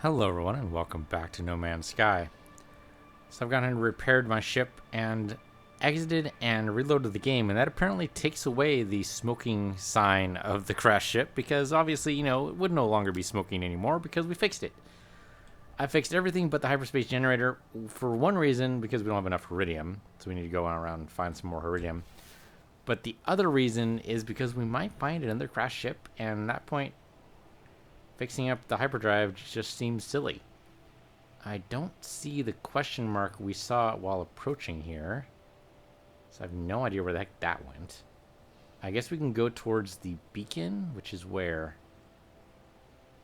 Hello everyone and welcome back to No Man's Sky. So I've gone and repaired my ship and exited and reloaded the game, and that apparently takes away the smoking sign of the crash ship because obviously, it would no longer be smoking anymore because we fixed it. I fixed everything but the hyperspace generator for one reason, because we don't have enough iridium, so we need to go around and find some more iridium. But the other reason is because we might find another crash ship, and at that point, fixing up the hyperdrive just seems silly. I don't see the question mark we saw while approaching here, so I have no idea where the heck that went. I guess we can go towards the beacon, which is where?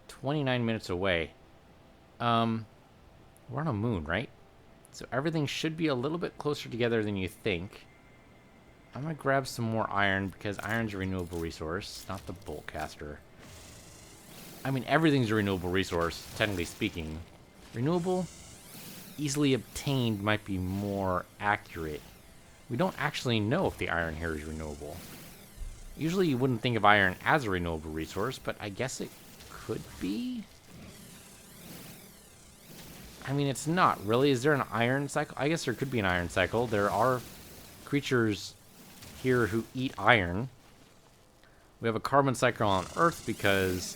29 minutes away. We're on a moon, right? So everything should be a little bit closer together than you think. I'm going to grab some more iron because iron's a renewable resource, not the bolt caster. I mean, everything's a renewable resource, technically speaking. Renewable, easily obtained might be more accurate. We don't actually know if the iron here is renewable. Usually you wouldn't think of iron as a renewable resource, but I guess it could be? I mean, it's not really. Is there an iron cycle? I guess there could be an iron cycle. There are creatures here who eat iron. We have a carbon cycle on Earth because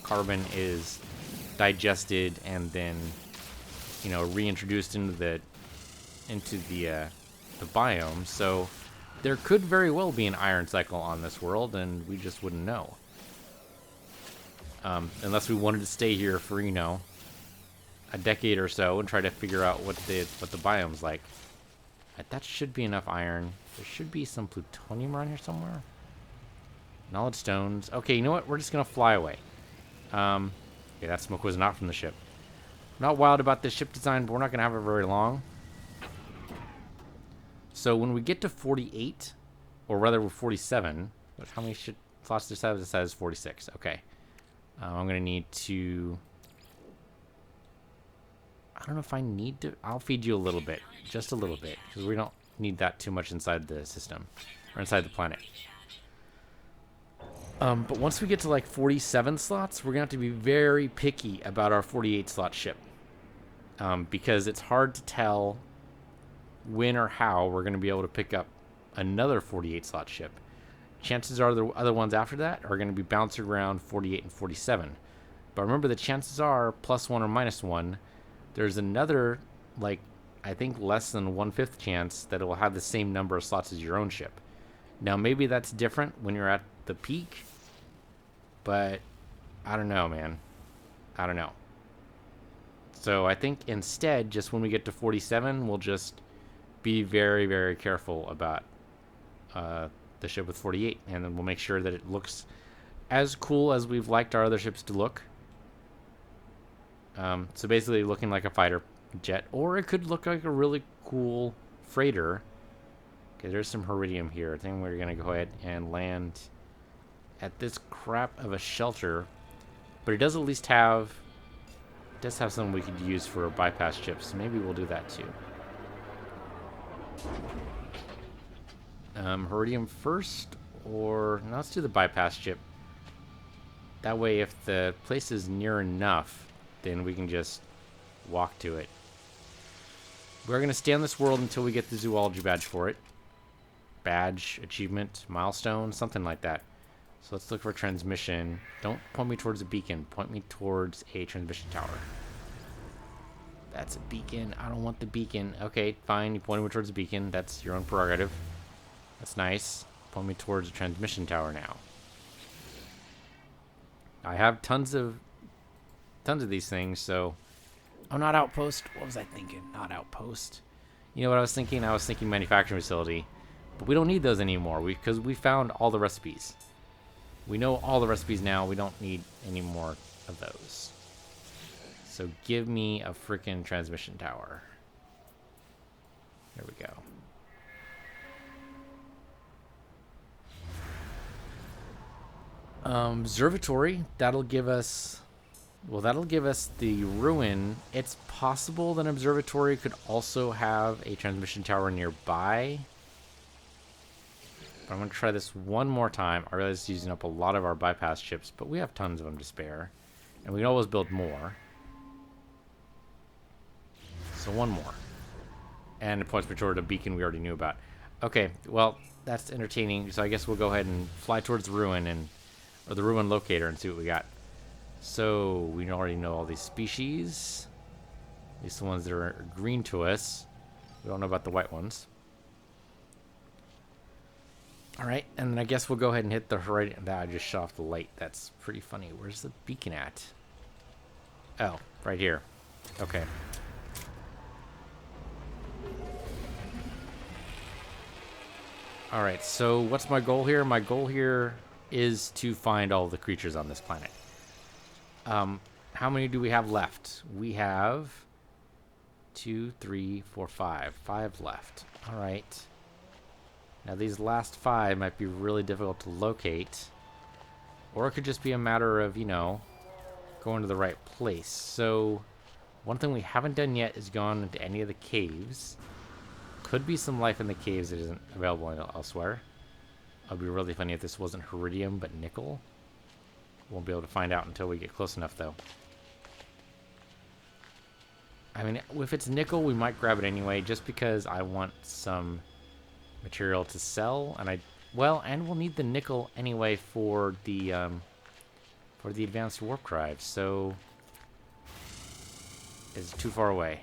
carbon is digested and then, reintroduced into the biome. So there could very well be an iron cycle on this world, and we just wouldn't know. Unless we wanted to stay here for a decade or so and try to figure out what the biome's like. That should be enough iron. There should be some plutonium around here somewhere. Knowledge stones. Okay, you know what? We're just gonna fly away. Okay, that smoke was not from the ship. I'm not wild about this ship design, but we're not gonna have it very long. So when we get to 48, or rather we're 47, how many slots does this have? This has 46. Okay. I'm gonna need to... I don't know if I need to... I'll feed you a little bit. Just a little bit. Because we don't need that too much inside the system. Or inside the planet. But once we get to like 47 slots, we're going to have to be very picky about our 48 slot ship. Because it's hard to tell when or how we're going to be able to pick up another 48 slot ship. Chances are the other ones after that are going to be bouncing around 48 and 47. But remember, the chances are +1 or -1. There's another, I think less than 1/5 chance that it will have the same number of slots as your own ship. Now, maybe that's different when you're at the peak, but I don't know, man. I don't know. So I think instead, just when we get to 47, we'll just be very, very careful about the ship with 48, and then we'll make sure that it looks as cool as we've liked our other ships to look. So basically looking like a fighter jet, or it could look like a really cool freighter. Okay, there's some iridium here. I think we're going to go ahead and land at this crap of a shelter. But it does at least have... It does have something we could use for bypass ships. So maybe we'll do that too. Iridium first, or... No, let's do the bypass ship. That way, if the place is near enough, then we can just walk to it. We're going to stay on this world until we get the zoology badge for it. Badge, achievement, milestone, something like that. So let's look for transmission. Don't point me towards a beacon. Point me towards a transmission tower. That's a beacon. I don't want the beacon. Okay, fine. You pointed me towards a beacon. That's your own prerogative. That's nice. Point me towards a transmission tower now. I have tons of these things, so... Oh, not outpost. What was I thinking? Not outpost. You know what I was thinking? I was thinking manufacturing facility. But we don't need those anymore because we found all the recipes. We know all the recipes now. We don't need any more of those. So give me a freaking transmission tower. There we go. Observatory. That'll give us... Well, that'll give us the ruin. It's possible that an observatory could also have a transmission tower nearby. But I'm going to try this one more time. I realize it's using up a lot of our bypass chips, but we have tons of them to spare. And we can always build more. So one more. And it points me toward a beacon we already knew about. Okay, well, that's entertaining. So I guess we'll go ahead and fly towards the ruin or the ruin locator and see what we got. So we already know all these species. At least the ones that are green to us. We don't know about the white ones. Alright, and then I guess we'll go ahead and hit the horizon. I just shut off the light. That's pretty funny. Where's the beacon at? Oh, right here. Okay. Alright, so what's my goal here? My goal here is to find all the creatures on this planet. How many do we have left? We have 2, 3, 4, 5. 5 left. Alright. Now these last 5 might be really difficult to locate. Or it could just be a matter of, going to the right place. So, one thing we haven't done yet is gone into any of the caves. Could be some life in the caves that isn't available elsewhere. It would be really funny if this wasn't Heridium, but nickel. Won't be able to find out until we get close enough, though. I mean, if it's nickel, we might grab it anyway, just because I want some material to sell, and we'll need the nickel anyway for the advanced warp drive. So it's too far away.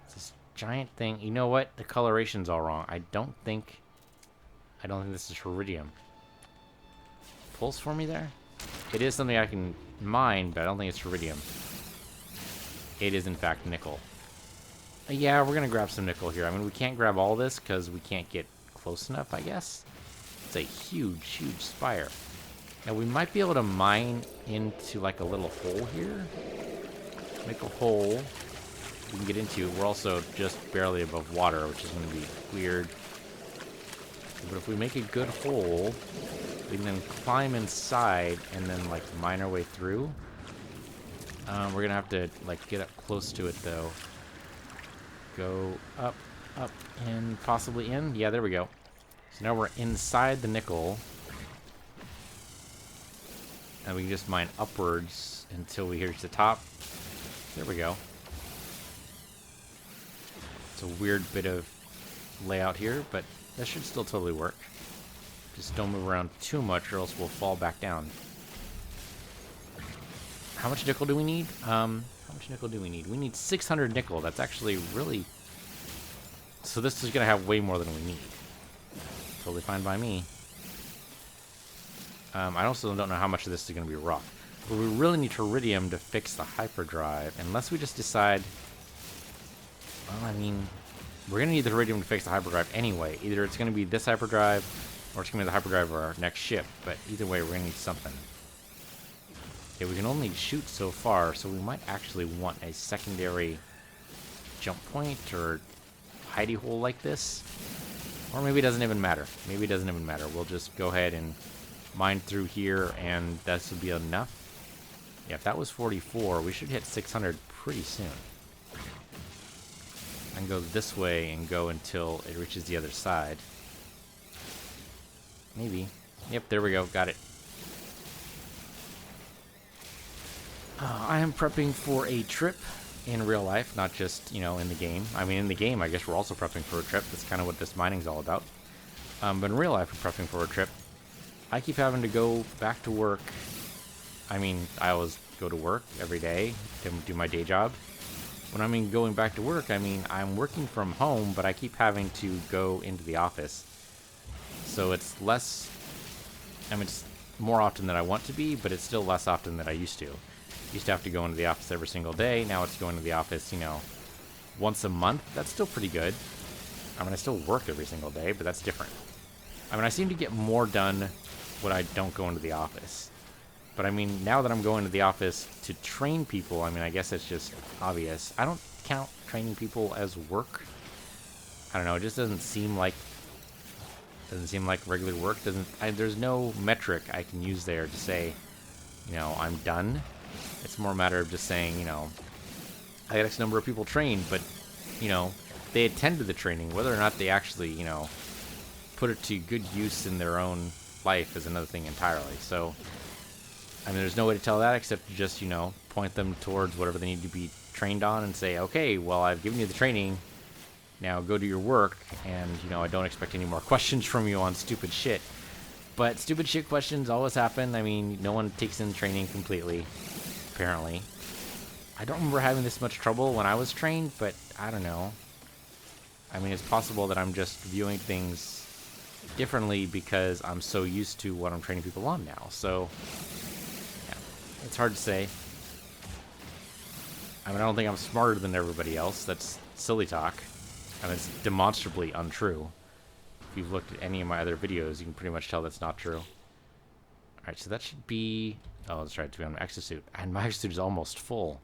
It's this giant thing. You know what? The coloration's all wrong. I don't think this is Heridium. Pulse for me there? It is something I can mine, but I don't think it's Heridium. It is in fact nickel. Yeah, we're gonna grab some nickel here. I mean, we can't grab all this because we can't get close enough, I guess. It's a huge, huge spire. Now, we might be able to mine into, like, a little hole here. Make a hole we can get into. We're also just barely above water, which is going to be weird. But if we make a good hole, we can then climb inside and then, like, mine our way through. We're going to have to, like, get up close to it, though. Go up, and possibly in. Yeah, there we go. So now we're inside the nickel. And we can just mine upwards until we reach the top. There we go. It's a weird bit of layout here, but that should still totally work. Just don't move around too much or else we'll fall back down. How much nickel do we need? How much nickel do we need? We need 600 nickel. That's actually really... So this is going to have way more than we need. Totally fine by me. I also don't know how much of this is going to be rock. But we really need Heridium to fix the hyperdrive. Unless we just decide... Well, I mean... We're going to need the Heridium to fix the hyperdrive anyway. Either it's going to be this hyperdrive, or it's going to be the hyperdrive of our next ship. But either way, we're going to need something. Okay, we can only shoot so far, so we might actually want a secondary jump point or hidey hole like this. Or maybe it doesn't even matter. Maybe it doesn't even matter. We'll just go ahead and mine through here, and that would be enough. Yeah, if that was 44, we should hit 600 pretty soon. I can go this way and go until it reaches the other side. Maybe. Yep, there we go. Got it. I am prepping for a trip in real life, not just, in the game. I mean, in the game, I guess we're also prepping for a trip. That's kind of what this mining's all about. But in real life, we're prepping for a trip. I keep having to go back to work. I mean, I always go to work every day to do my day job. When I mean going back to work, I mean I'm working from home, but I keep having to go into the office. So it's less... I mean, it's more often than I want to be, but it's still less often than I used to. Used to have to go into the office every single day. Now it's going to the office, once a month. That's still pretty good. I mean, I still work every single day, but that's different. I mean, I seem to get more done when I don't go into the office. But I mean, now that I'm going to the office to train people, I mean, I guess it's just obvious. I don't count training people as work. I don't know, it just doesn't seem like regular work. There's no metric I can use there to say, I'm done. It's more a matter of just saying, I got X number of people trained, but, they attend to the training. Whether or not they actually, put it to good use in their own life is another thing entirely. So, I mean, there's no way to tell that except to just, point them towards whatever they need to be trained on and say, okay, well, I've given you the training. Now go do your work. And, you know, I don't expect any more questions from you on stupid shit. But stupid shit questions always happen. I mean, no one takes in training completely, apparently. I don't remember having this much trouble when I was trained, but I don't know. I mean, it's possible that I'm just viewing things differently because I'm so used to what I'm training people on now. So, yeah, it's hard to say. I mean, I don't think I'm smarter than everybody else. That's silly talk. I mean, it's demonstrably untrue. If you've looked at any of my other videos, you can pretty much tell that's not true. Alright, so that should be... Oh, that's right, to be on my exosuit. And my exosuit is almost full.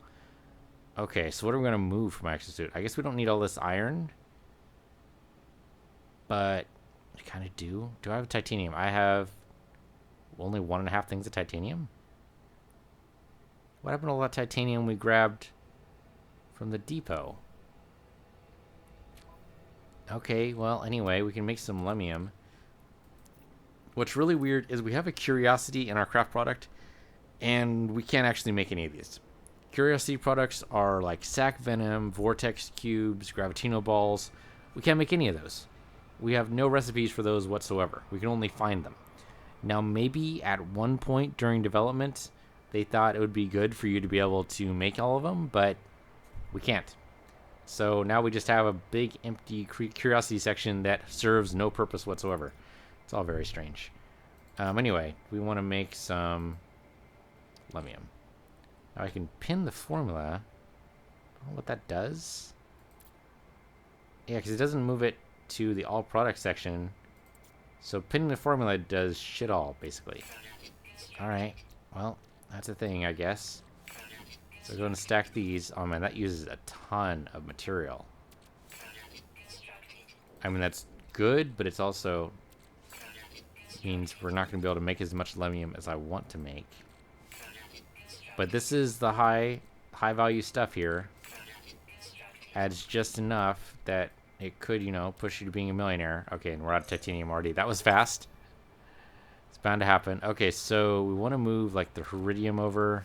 Okay, so what are we going to move for my exosuit? I guess we don't need all this iron. But we kind of do. Do I have titanium? I have only 1.5 things of titanium. What happened to all that titanium we grabbed from the depot? Okay, well, anyway, we can make some lemium. What's really weird is we have a curiosity in our craft product, and we can't actually make any of these. Curiosity products are like sac venom, vortex cubes, gravitino balls. We can't make any of those. We have no recipes for those whatsoever. We can only find them. Now, maybe at one point during development, they thought it would be good for you to be able to make all of them, but we can't. So now we just have a big empty curiosity section that serves no purpose whatsoever. It's all very strange. Anyway, we want to make some lemium. Now I can pin the formula. I don't know what that does. Yeah, because it doesn't move it to the all product section. So pinning the formula does shit all, basically. Alright, well, that's a thing, I guess. So we're going to stack these. Oh man, that uses a ton of material. I mean, that's good, but it's also means we're not going to be able to make as much lemium as I want to make. But this is the high value stuff here. Adds just enough that it could, you know, push you to being a millionaire. Okay, and we're out of titanium already. That was fast. It's bound to happen. Okay, so we want to move like the iridium over.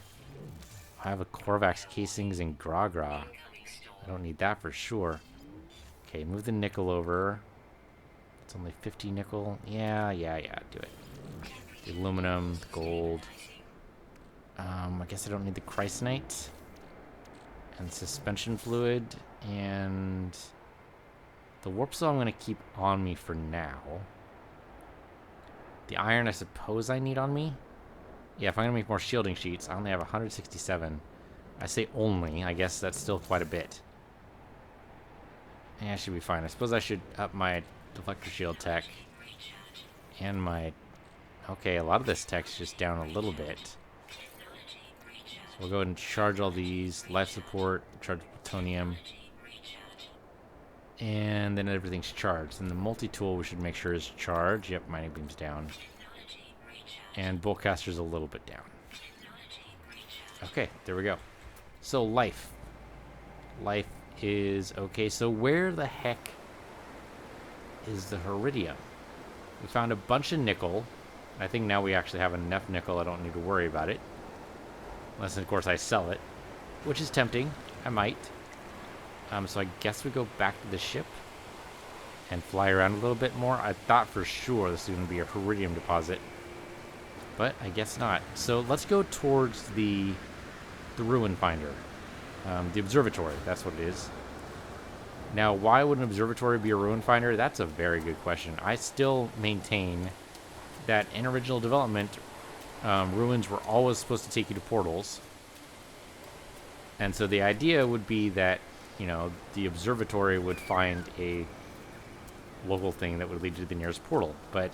I have a Corvax casings and Gra. I don't need that for sure. Okay, move the nickel over. It's only 50 nickel. Yeah, do it. The aluminum, the gold. I guess I don't need the chrysanite. And suspension fluid. And the warp cell I'm going to keep on me for now. The iron I suppose I need on me. Yeah, if I'm going to make more shielding sheets, I only have 167. I say only. I guess that's still quite a bit. Yeah, I should be fine. I suppose I should up my deflector shield tech. And my... Okay, a lot of this tech's just down a little bit. So we'll go ahead and charge all these. Life support, charge plutonium. And then everything's charged. And the multi-tool we should make sure is charged. Yep, mining beam's down. And Boltcaster's a little bit down. Okay, there we go. So life. Life is okay. So where the heck is the iridium? We found a bunch of nickel. I think now we actually have enough nickel I don't need to worry about it. Unless, of course, I sell it. Which is tempting. I might. So I guess we go back to the ship and fly around a little bit more. I thought for sure this was going to be a iridium deposit. But I guess not. So let's go towards the ruin finder. The observatory, that's what it is. Now, why would an observatory be a ruin finder? That's a very good question. I still maintain that in original development, ruins were always supposed to take you to portals. And so the idea would be that, you know, the observatory would find a local thing that would lead you to the nearest portal. But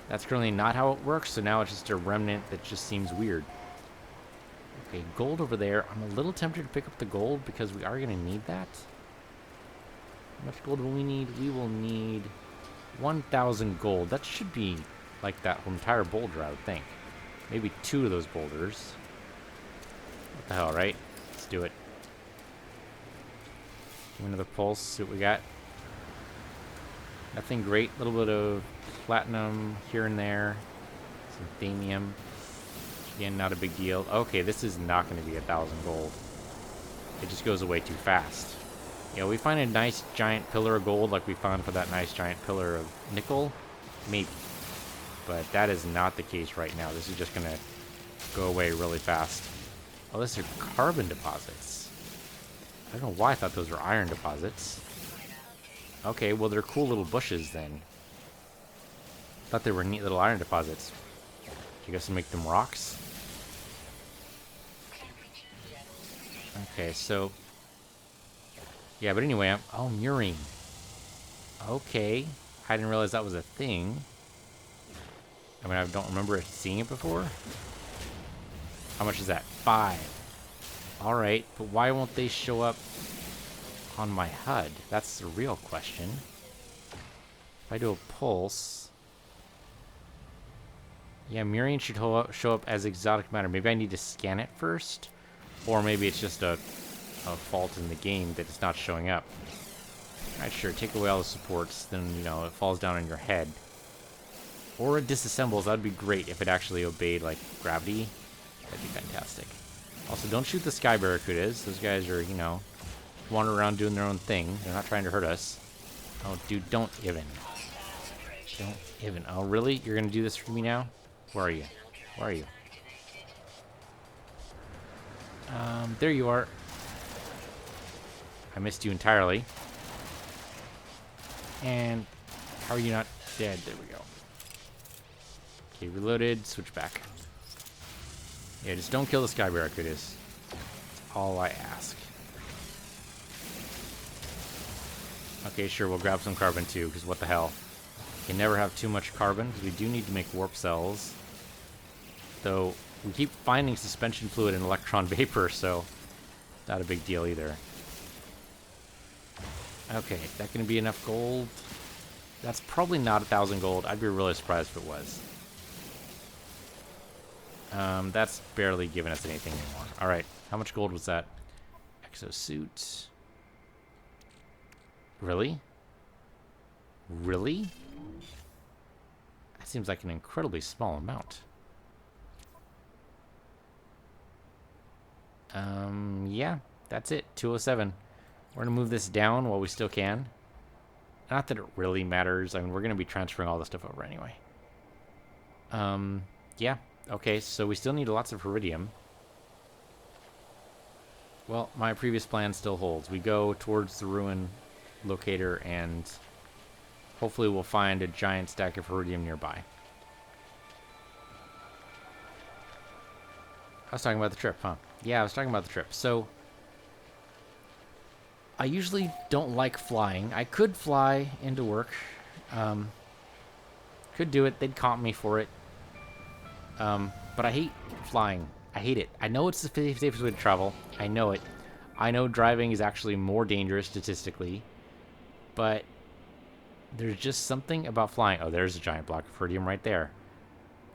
that's currently not how it works, so now it's just a remnant that just seems weird. Okay, gold over there. I'm a little tempted to pick up the gold because we are going to need that. How much gold will we need? We will need 1,000 gold. That should be like that entire boulder, I would think. Maybe 2 of those boulders. What the hell, right? Let's do it. Give me another pulse, see what we got. Nothing great. A little bit of platinum here and there. Some thamium. Again, not a big deal. Okay, this is not going to be 1,000 gold. it just goes away too fast. You know, we find a nice giant pillar of gold like we found for that nice giant pillar of nickel, maybe. But that is not the case right now. This is just going to go away really fast. Oh, these are carbon deposits. I don't know why I thought those were iron deposits. Okay, well, they're cool little bushes then. Thought they were neat little iron deposits. You guys can make them rocks? Okay, so... yeah, but anyway, oh, murine. Okay. I didn't realize that was a thing. I mean, I don't remember seeing it before. How much is that? 5. Alright, but why won't they show up on my HUD? That's the real question. If I do a pulse... yeah, murine should show up as exotic matter. Maybe I need to scan it first? Or maybe it's just a fault in the game that it's not showing up. Alright, sure, take away all the supports, then, you know, it falls down on your head. Or it disassembles. That'd be great if it actually obeyed, like, gravity. That'd be fantastic. Also, don't shoot the sky barracudas. Those guys are, you know, wandering around doing their own thing. They're not trying to hurt us. Oh, dude, don't even. Don't even. Oh, really? You're gonna do this for me now? Where are you? Where are you? There you are. I missed you entirely. And how are you not dead? There we go. Okay, reloaded, switch back. Yeah, just don't kill the sky barracudas. That's all I ask. Okay, sure, we'll grab some carbon too, because what the hell. You can never have too much carbon, because we do need to make warp cells. Though, we keep finding suspension fluid and electron vapor, so not a big deal either. Okay, that gonna be enough gold? That's probably not 1,000 gold. I'd be really surprised if it was. That's barely giving us anything anymore. Alright, how much gold was that? Exosuit. Really? Really? That seems like an incredibly small amount. Yeah, that's it. 207. We're going to move this down while we still can. Not that it really matters. I mean, we're going to be transferring all this stuff over anyway. Yeah. Okay, so we still need lots of iridium. Well, my previous plan still holds. We go towards the ruin locator and hopefully we'll find a giant stack of iridium nearby. I was talking about the trip, huh? Yeah, I was talking about the trip. So, I usually don't like flying. I could fly into work. Could do it. They'd comp me for it. But I hate flying. I hate it. I know it's the safest way to travel. I know it. I know driving is actually more dangerous statistically. But there's just something about flying. Oh, there's a giant block of iridium right there.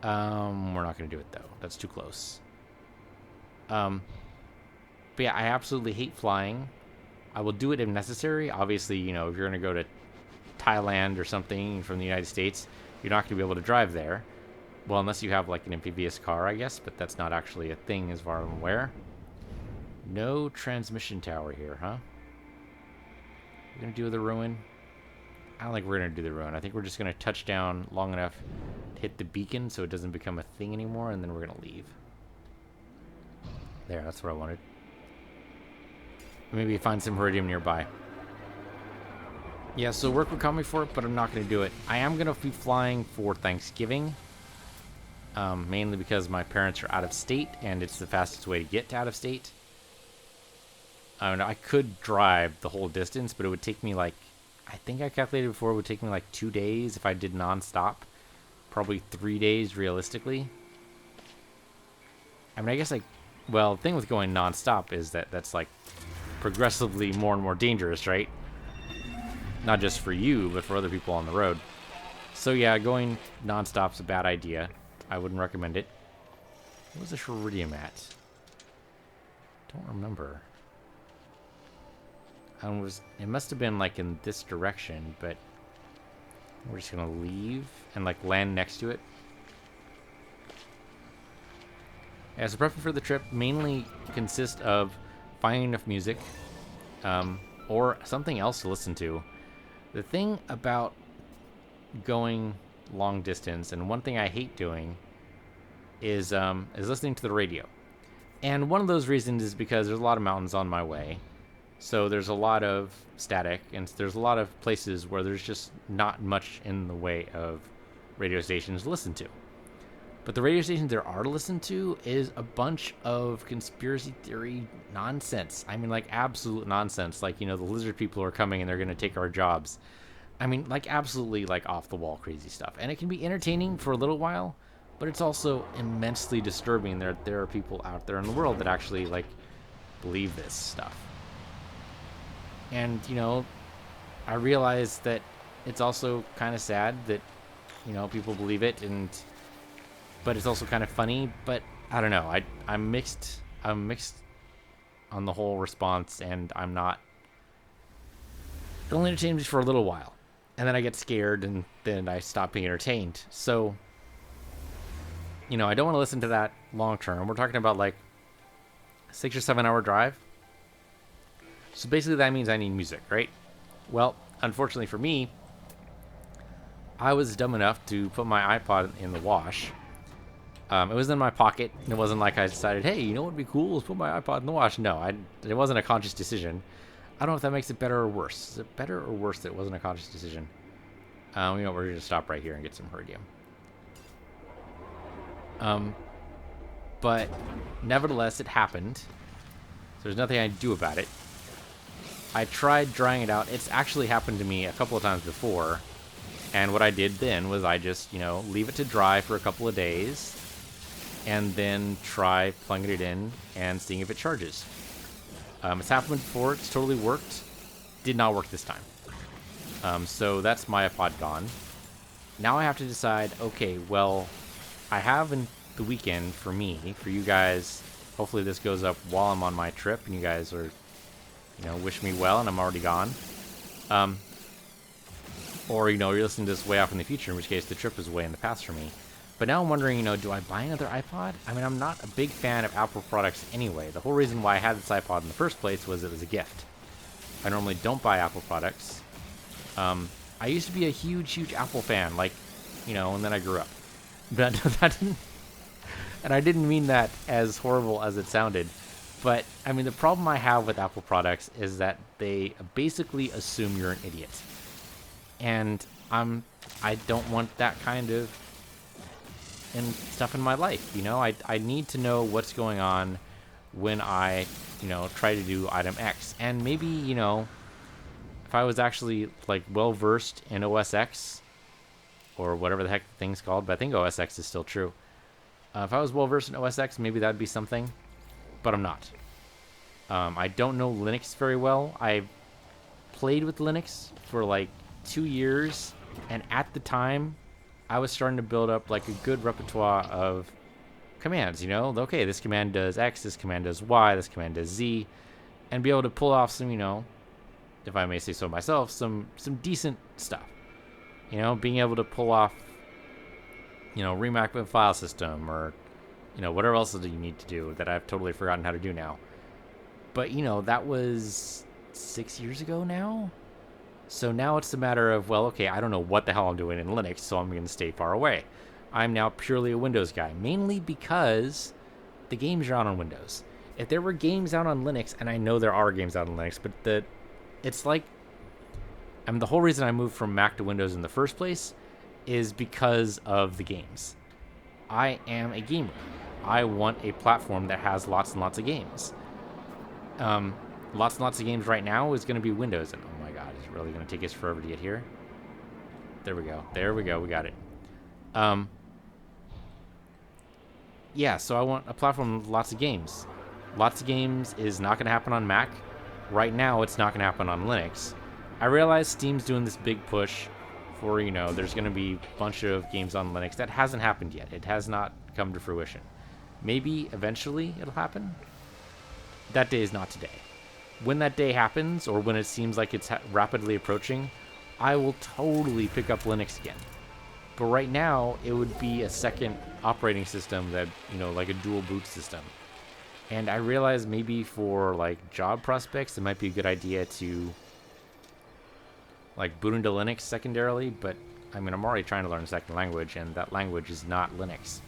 We're not going to do it, though. That's too close. But yeah, I absolutely hate flying. I will do it if necessary. Obviously, you know, if you're going to go to Thailand or something from the United States, you're not going to be able to drive there. Well, unless you have, like, an amphibious car, I guess. But that's not actually a thing as far as I'm aware. No transmission tower here, huh? We're going to do the ruin? I don't think we're going to do the ruin. I think we're just going to touch down long enough to hit the beacon so it doesn't become a thing anymore, and then we're going to leave. There, that's what I wanted. Maybe find some iridium nearby. Yeah, so work would call me for it, but I'm not going to do it. I am going to be flying for Thanksgiving. Mainly because my parents are out of state, and it's the fastest way to get to out of state. I don't know, I could drive the whole distance, but it would take me like... I think I calculated before it would take me like 2 days if I did non-stop. Probably 3 days, realistically. I mean, I guess, like... well, the thing with going non-stop is that that's, like, progressively more and more dangerous, right? Not just for you, but for other people on the road. So, yeah, going non-stop's a bad idea. I wouldn't recommend it. What was the iridium at? Don't remember. It must have been, like, in this direction, but we're just gonna leave and, like, land next to it. Yeah, so prepping for the trip mainly consists of finding enough music, or something else to listen to. The thing about going long distance, and one thing I hate doing, is listening to the radio. And one of those reasons is because there's a lot of mountains on my way. So there's a lot of static, and there's a lot of places where there's just not much in the way of radio stations to listen to. But the radio stations there are to listen to is a bunch of conspiracy theory nonsense. I mean, like, absolute nonsense. Like, the lizard people are coming and they're going to take our jobs. I mean, like, absolutely, like, off-the-wall crazy stuff. And it can be entertaining for a little while, but it's also immensely disturbing. There are people out there in the world that actually, like, believe this stuff. And, I realize that it's also kind of sad that, people believe it, but it's also kind of funny. But I don't know. I'm mixed on the whole response, and I'm not. It only entertains me for a little while, and then I get scared, and then I stop being entertained. So, I don't want to listen to that long term. We're talking about like 6 or 7 hour drive. So basically that means I need music, right? Well, unfortunately for me, I was dumb enough to put my iPod in the wash. It was in my pocket. It wasn't like I decided, hey, what would be cool is put my iPod in the wash. No, it wasn't a conscious decision. I don't know if that makes it better or worse. Is it better or worse that it wasn't a conscious decision? We're going to stop right here and get some radium. But nevertheless, it happened. So there's nothing I can do about it. I tried drying it out. It's actually happened to me a couple of times before. And what I did then was I just, leave it to dry for a couple of days and then try plugging it in and seeing if it charges. It's happened before. It's totally worked. Did not work this time. So that's my iPod gone. Now I have to decide, okay, well, I have the weekend for me, for you guys. Hopefully this goes up while I'm on my trip and you guys are, wish me well and I'm already gone. Or, you're listening to this way off in the future, in which case the trip is way in the past for me. But now I'm wondering, do I buy another iPod? I mean, I'm not a big fan of Apple products anyway. The whole reason why I had this iPod in the first place was it was a gift. I normally don't buy Apple products. I used to be a huge Apple fan, like, and then I grew up. But that didn't... And I didn't mean that as horrible as it sounded. But, I mean, the problem I have with Apple products is that they basically assume you're an idiot. And I don't want that kind of stuff in my life, I need to know what's going on when I, try to do item X. And maybe, if I was actually, like, well-versed in OS X, or whatever the heck the thing's called, but I think OS X is still true. If I was well-versed in OS X, maybe that'd be something, but I'm not. I don't know Linux very well. I played with Linux for, like, 2 years, and at the time I was starting to build up like a good repertoire of commands. Okay, this command does X, this command does Y, this command does Z, and be able to pull off some, if I may say so myself, some decent stuff. Being able to pull off, remap a file system, or whatever else that you need to do that I've totally forgotten how to do now. But that was 6 years ago now. So now it's a matter of, well, okay, I don't know what the hell I'm doing in Linux, so I'm going to stay far away. I'm now purely a Windows guy, mainly because the games are out on Windows. If there were games out on Linux, and I know there are games out on Linux, but it's like, the whole reason I moved from Mac to Windows in the first place is because of the games. I am a gamer. I want a platform that has lots and lots of games. Lots and lots of games right now is going to be Windows. And oh my god, it's really going to take us forever to get here. There we go. We got it. Yeah, so I want a platform with lots of games. Lots of games is not going to happen on Mac. Right now, it's not going to happen on Linux. I realize Steam's doing this big push for, there's going to be a bunch of games on Linux. That hasn't happened yet. It has not come to fruition. Maybe eventually it'll happen. That day is not today. When that day happens, or when it seems like it's rapidly approaching, I will totally pick up Linux again. But right now, it would be a second operating system that, like a dual boot system. And I realize maybe for like job prospects, it might be a good idea to like boot into Linux secondarily, but I mean, I'm already trying to learn a second language, and that language is not Linux.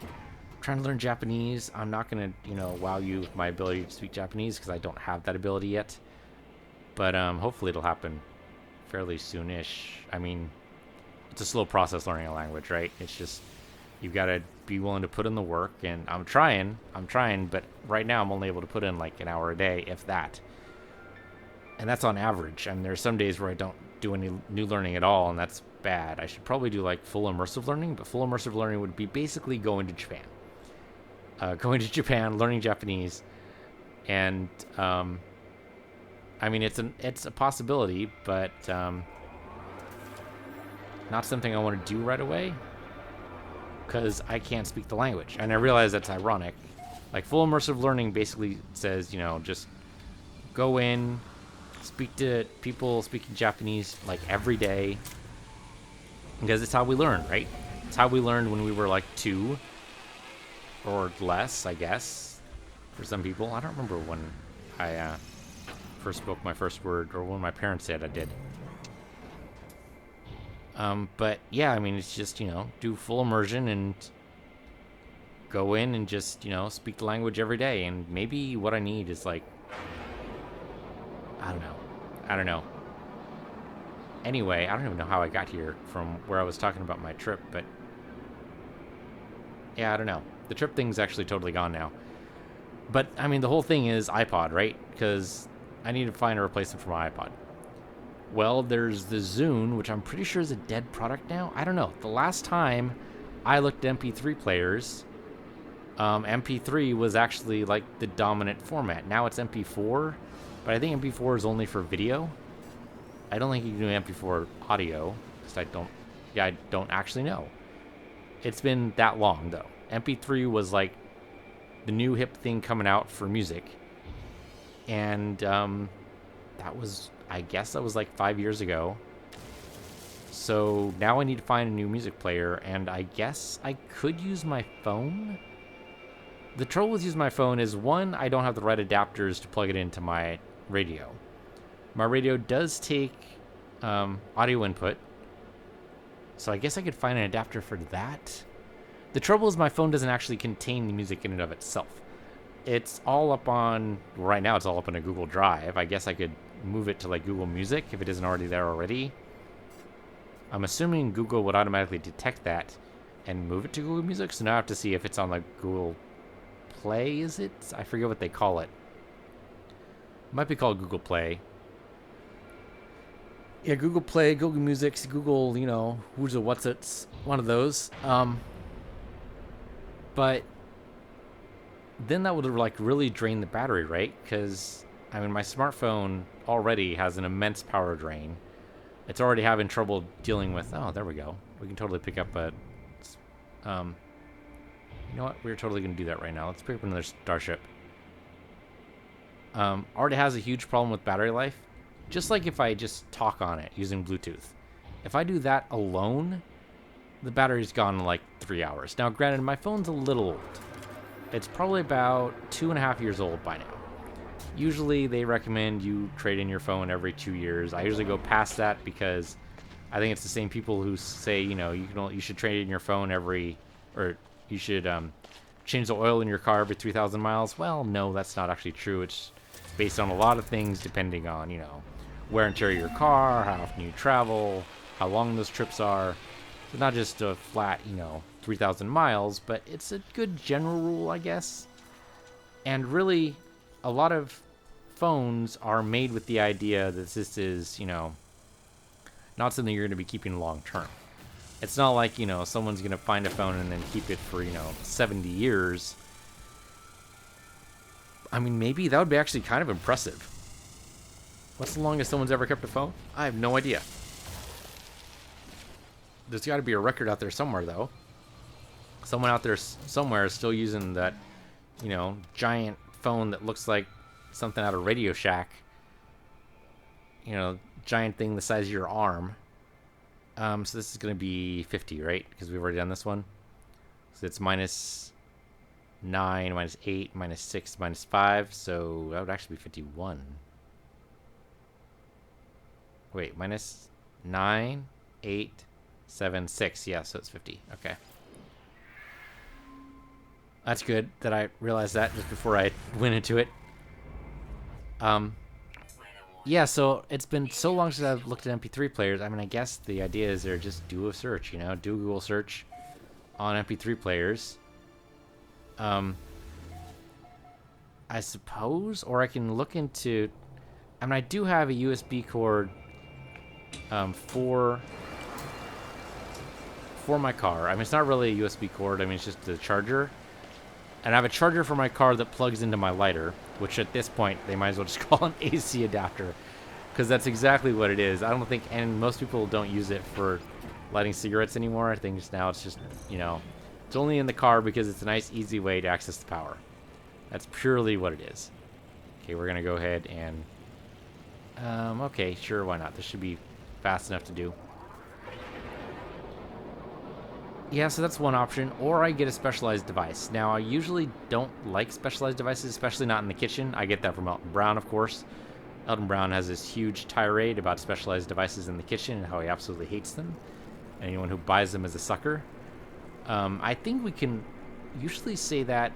I'm trying to learn Japanese. I'm not going to, wow you with my ability to speak Japanese because I don't have that ability yet. But hopefully it'll happen fairly soonish. I mean, it's a slow process learning a language, right? It's just, you've got to be willing to put in the work, and I'm trying, but right now I'm only able to put in like an hour a day, if that. And that's on average. I mean, there's some days where I don't do any new learning at all, and that's bad. I should probably do like full immersive learning, but full immersive learning would be basically going to Japan. Learning Japanese, and I mean, it's a possibility, but not something I want to do right away because I can't speak the language. And I realize that's ironic. Like, full immersive learning basically says, just go in, speak to people speaking Japanese like every day, because it's how we learn, right? It's how we learned when we were like 2 or less, I guess, for some people. I don't remember when I first spoke my first word, or when my parents said I did. But yeah, I mean, it's just, do full immersion and go in and just, speak the language every day. And maybe what I need is like, I don't know. Anyway, I don't even know how I got here from where I was talking about my trip, but yeah, I don't know. The trip thing's actually totally gone now. But, I mean, the whole thing is iPod, right? Because I need to find a replacement for my iPod. Well, there's the Zune, which I'm pretty sure is a dead product now. I don't know. The last time I looked at MP3 players, MP3 was actually like the dominant format. Now it's MP4, but I think MP4 is only for video. I don't think you can do MP4 audio, because I don't actually know. It's been that long, though. MP3 was like the new hip thing coming out for music. And I guess that was like 5 years ago. So now I need to find a new music player, and I guess I could use my phone. The trouble with using my phone is, one, I don't have the right adapters to plug it into my radio. My radio does take audio input, so I guess I could find an adapter for that. The trouble is my phone doesn't actually contain the music in and of itself. It's all up on, right now it's all up on a Google Drive. I guess I could move it to like Google Music if it isn't already there already. I'm assuming Google would automatically detect that and move it to Google Music, so now I have to see if it's on like Google Play, is it? I forget what they call it. It might be called Google Play. Yeah, Google Play, Google Music, Google, who's a what's it's, one of those. But then that would like really drain the battery, right? Because I mean, my smartphone already has an immense power drain. It's already having trouble dealing with. Oh, there we go. We can totally pick up a. You know what? We're totally gonna do that right now. Let's pick up another Starship. Already has a huge problem with battery life. Just like if I just talk on it using Bluetooth. If I do that alone, the battery's gone in like 3 hours. Now, granted, my phone's a little old. It's probably about 2.5 years old by now. Usually, they recommend you trade in your phone every 2 years. I usually go past that because I think it's the same people who say, you should trade in your phone or you should change the oil in your car every 3,000 miles. Well, no, that's not actually true. It's based on a lot of things depending on, wear and tear of your car, how often you travel, how long those trips are. So not just a flat, 3,000 miles, but it's a good general rule, I guess. And really, a lot of phones are made with the idea that this is, not something you're going to be keeping long term. It's not like, someone's going to find a phone and then keep it for, 70 years. I mean, maybe that would be actually kind of impressive. What's the longest someone's ever kept a phone? I have no idea. There's got to be a record out there somewhere, though. Someone out there somewhere is still using that, giant phone that looks like something out of Radio Shack. Giant thing the size of your arm. So this is going to be 50, right? Because we've already done this one. So it's minus 9 minus 8 minus 6 minus 5, so that would actually be 51. Wait, minus 9, 8, 7, 6. Yeah, so it's 50. Okay. That's good that I realized that just before I went into it. Yeah, so it's been so long since I've looked at MP3 players. I mean, I guess the idea is there just do a search, do a Google search on MP3 players. I suppose, or I can look into. I mean, I do have a USB cord for my car. I mean, it's not really a USB cord. I mean, it's just a charger. And I have a charger for my car that plugs into my lighter, which at this point, they might as well just call an AC adapter, because that's exactly what it is. I don't think, and most people don't use it for lighting cigarettes anymore. I think now it's just, it's only in the car because it's a nice, easy way to access the power. That's purely what it is. Okay, we're going to go ahead and, okay, sure, why not? This should be fast enough to do. Yeah, so that's one option, or I get a specialized device. Now, I usually don't like specialized devices, especially not in the kitchen. I get that from Elton Brown, of course. Elton Brown has this huge tirade about specialized devices in the kitchen and how he absolutely hates them. And anyone who buys them is a sucker. I think we can usually say that.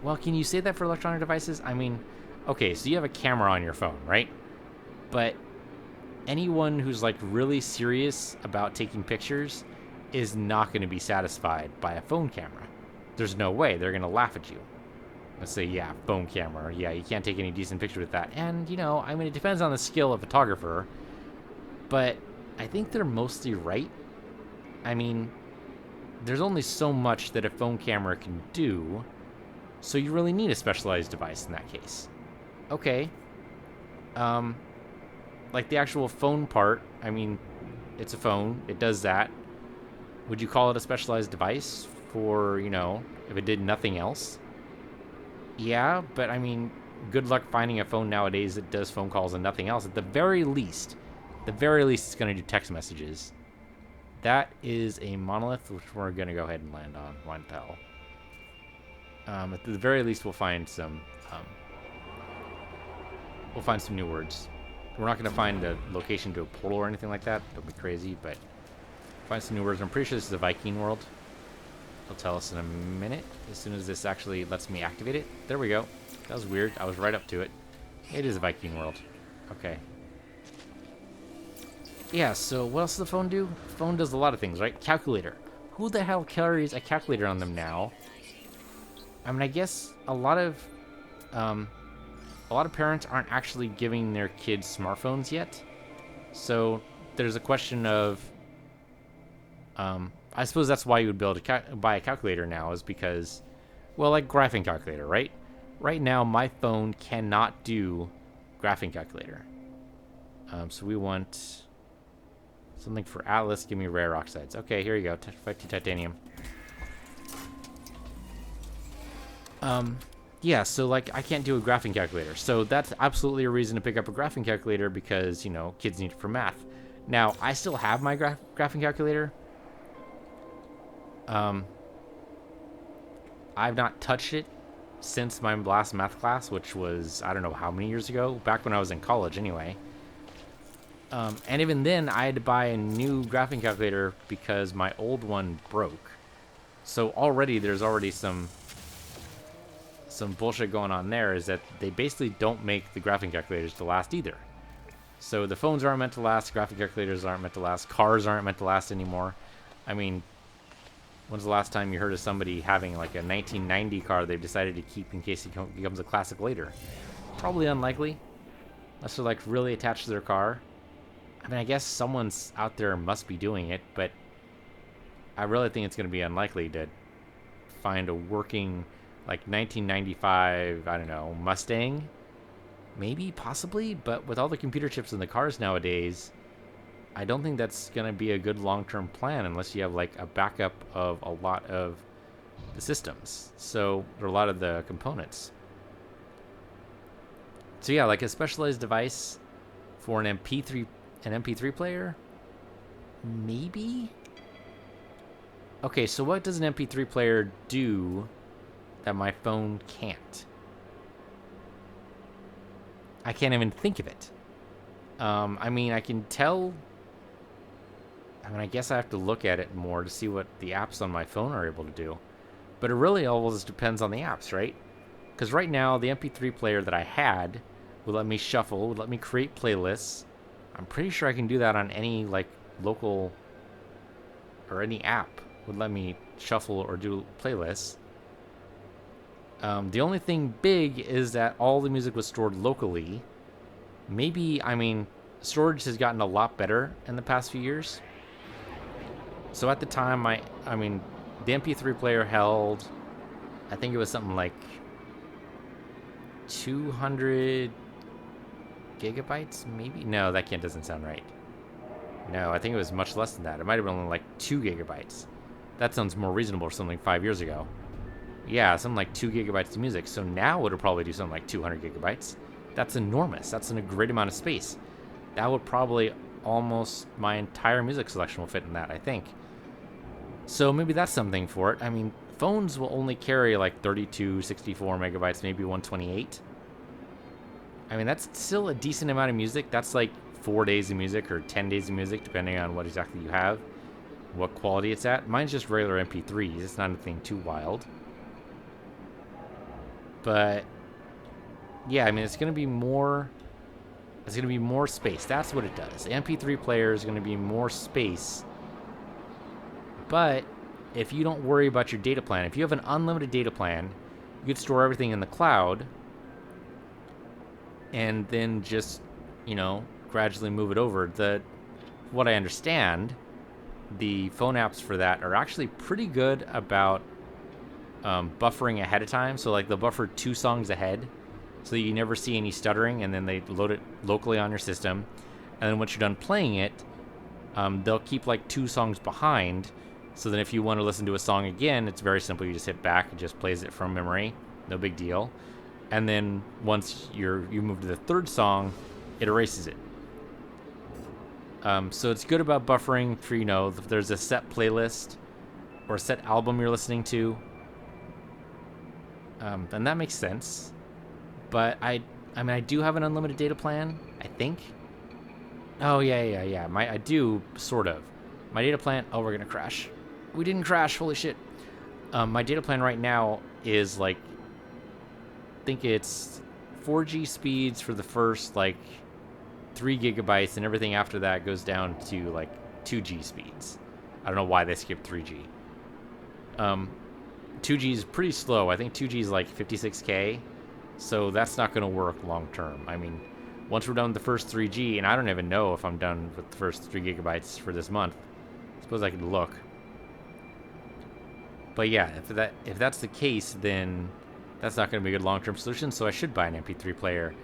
Well, can you say that for electronic devices? I mean, okay, so you have a camera on your phone, right? But anyone who's like really serious about taking pictures is not going to be satisfied by a phone camera. There's no way. They're going to laugh at you. Let's say, yeah, phone camera. Yeah, you can't take any decent picture with that. And, I mean, it depends on the skill of a photographer. But I think they're mostly right. I mean, there's only so much that a phone camera can do. So you really need a specialized device in that case. Okay. Like the actual phone part, I mean, it's a phone. It does that. Would you call it a specialized device for, if it did nothing else? Yeah, but I mean, good luck finding a phone nowadays that does phone calls and nothing else. At the very least, it's going to do text messages. That is a monolith, which we're going to go ahead and land on. Why the hell? At the very least, we'll find some new words. We're not going to find a location to a portal or anything like that. Don't be crazy, but find some new words. I'm pretty sure this is a Viking world. It'll tell us in a minute, as soon as this actually lets me activate it. There we go. That was weird. I was right up to it. It is a Viking world. Okay. Yeah, so what else does the phone do? The phone does a lot of things, right? Calculator. Who the hell carries a calculator on them now? I mean, I guess a lot of parents aren't actually giving their kids smartphones yet. So there's a question of, I suppose that's why you would be able to buy a calculator now, is because, well, like graphing calculator, right? Right now, my phone cannot do graphing calculator. So we want something for Atlas. Give me rare oxides. Okay, here you go. 5T titanium. Yeah, so like I can't do a graphing calculator. So that's absolutely a reason to pick up a graphing calculator, because, kids need it for math. Now, I still have my graphing calculator. I've not touched it since my last math class, which was, I don't know how many years ago, back when I was in college anyway. And even then, I had to buy a new graphing calculator because my old one broke. So already, there's already some bullshit going on there, is that they basically don't make the graphing calculators to last either. So the phones aren't meant to last, graphic calculators aren't meant to last, cars aren't meant to last anymore. I mean, when's the last time you heard of somebody having like a 1990 car they've decided to keep in case it becomes a classic later? Probably unlikely, unless they're like really attached to their car. I mean, I guess someone's out there must be doing it, but I really think it's going to be unlikely to find a working, like, 1995, I don't know, Mustang. Maybe, possibly, but with all the computer chips in the cars nowadays, I don't think that's going to be a good long-term plan unless you have, like, a backup of a lot of the systems. So, or a lot of the components. So, yeah, like a specialized device for an MP3 player? Maybe? Okay, so what does an MP3 player do that my phone can't. I can't even think of it. I mean, I can tell. I mean, I guess I have to look at it more to see what the apps on my phone are able to do. But it really always depends on the apps, right? Because right now, the MP3 player that I had would let me shuffle, would let me create playlists. I'm pretty sure I can do that on any, like, local or any app would let me shuffle or do playlists. The only thing big is that all the music was stored locally. Maybe, I mean, storage has gotten a lot better in the past few years. So at the time, I mean, the MP3 player held, I think it was something like 200 gigabytes, maybe? No, that doesn't sound right. No, I think it was much less than that. It might have been only like 2 gigabytes. That sounds more reasonable for something 5 years ago. Yeah, something like 2 gigabytes of music. So now it'll probably do something like 200 gigabytes. That's enormous. That's a great amount of space. That would probably almost my entire music selection will fit in that, I think. So maybe that's something for it. I mean, phones will only carry like 32, 64 megabytes, maybe 128. I mean, that's still a decent amount of music. That's like 4 days of music or 10 days of music, depending on what exactly you have, what quality it's at. Mine's just regular MP3s. It's not anything too wild. But yeah, I mean, it's going to be more. It's going to be more space. That's what it does. The MP3 player is going to be more space. But if you don't worry about your data plan, if you have an unlimited data plan, you could store everything in the cloud and then just, you know, gradually move it over. What I understand, the phone apps for that are actually pretty good about buffering ahead of time. So like they'll buffer 2 songs ahead so that you never see any stuttering, and then they load it locally on your system. And then once you're done playing it, they'll keep like 2 songs behind. So then if you want to listen to a song again, it's very simple. You just hit back, it just plays it from memory. No big deal. And then once you move to the 3rd song, it erases it. So it's good about buffering for, you know, if there's a set playlist or a set album you're listening to. Then that makes sense. But I mean, I do have an unlimited data plan, I think. Oh, yeah. I do, sort of. My data plan... Oh, we're going to crash. We didn't crash. Holy shit. My data plan right now is, like... I think it's 4G speeds for the first, like, 3 gigabytes, and everything after that goes down to, like, 2G speeds. I don't know why they skipped 3G. 2G is pretty slow. I think 2G is, like, 56K. So that's not going to work long term. I mean, once we're done with the first 3G, and I don't even know if I'm done with the first 3 gigabytes for this month. I suppose I could look. But yeah, if that's the case, then that's not going to be a good long-term solution, so I should buy an MP3 player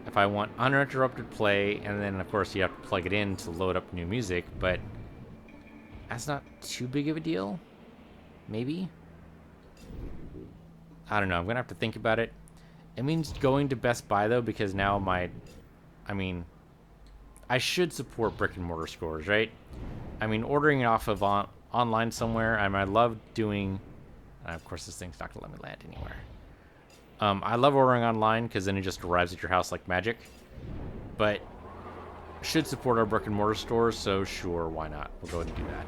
if I want uninterrupted play, and then, of course, you have to plug it in to load up new music, but that's not too big of a deal? Maybe? I don't know. I'm going to have to think about it. It means going to Best Buy, though, because now I should support brick-and-mortar stores, right? I mean, ordering it off of online somewhere, I love doing... of course, this thing's not going to let me land anywhere. I love ordering online, because then it just arrives at your house like magic. But should support our brick-and-mortar stores, so sure, why not? We'll go ahead and do that.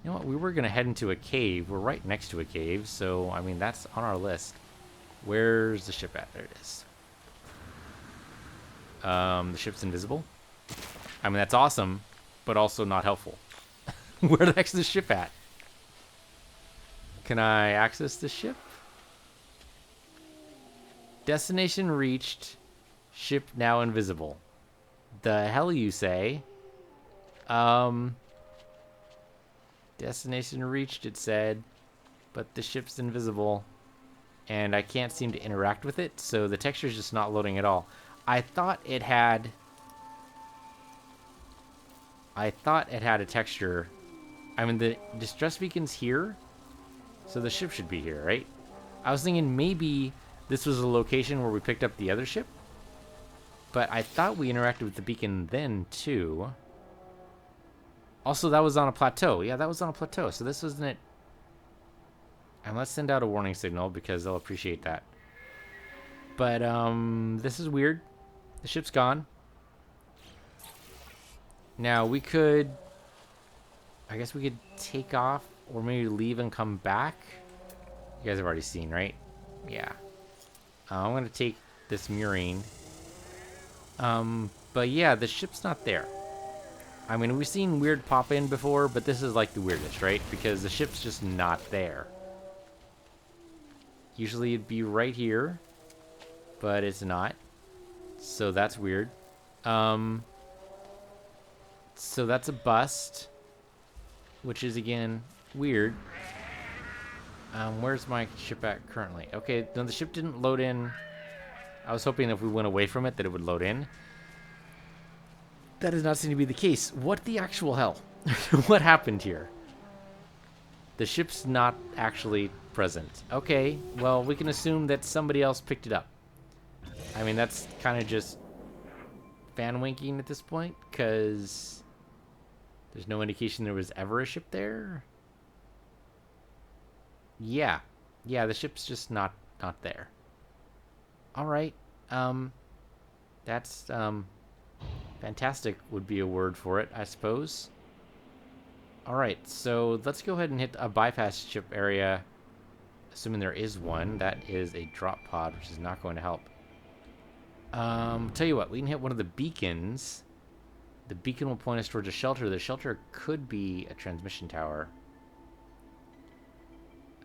You know what? We were going to head into a cave. We're right next to a cave, so, I mean, that's on our list. Where's the ship at? There it is. The ship's invisible. I mean, that's awesome, but also not helpful. Where the heck's the ship at? Can I access the ship? Destination reached. Ship now invisible. The hell you say? Destination reached, it said. But the ship's invisible. And I can't seem to interact with it, so the texture's just not loading at all. I thought it had a texture. I mean, the distress beacon's here, so the ship should be here, right? I was thinking maybe this was a location where we picked up the other ship, but I thought we interacted with the beacon then, too. Also, that was on a plateau. Yeah, that was on a plateau, so this wasn't it. And let's send out a warning signal because they'll appreciate that. But, this is weird. The ship's gone. Now, we could... I guess we could take off or maybe leave and come back. You guys have already seen, right? Yeah. I'm going to take this Murine. But yeah, the ship's not there. I mean, we've seen weird pop in before, but this is like the weirdest, right? Because the ship's just not there. Usually it'd be right here, but it's not. So that's weird. So that's a bust, which is again weird. Where's my ship at currently? Okay, no, the ship didn't load in. I was hoping if we went away from it that it would load in. That does not seem to be the case. What the actual hell? What happened here? The ship's not actually present. Okay, well, we can assume that somebody else picked it up. I mean, that's kind of just fan winking at this point, because there's no indication there was ever a ship there. Yeah, the ship's just not there. All right, that's fantastic would be a word for it, I suppose. All right, so let's go ahead and hit a bypass ship area, assuming there is one. That is a drop pod, which is not going to help. Tell you what, we can hit one of the beacons. The beacon will point us towards a shelter. The shelter could be a transmission tower.